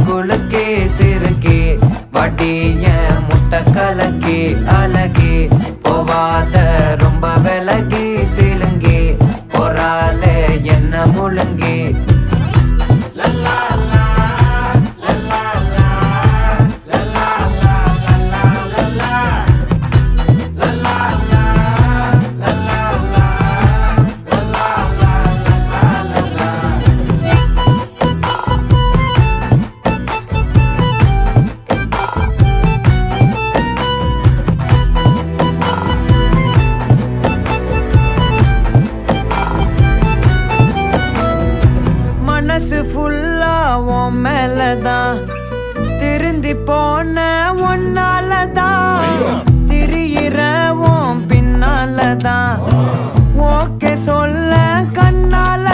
குலுக்கே சிறுக்கே வடிய முட்டை கலக்கே அழகே போவாத ரொம்ப விலகி சிலுங்கி போறால என்ன முழுங்கி மனசு ஃபுல்லா உன் மேலதான் திருந்தி போன ஒன்னாலதான் திரியிற உன் பின்னாலதான் ஓகே சொல்ல கண்ணால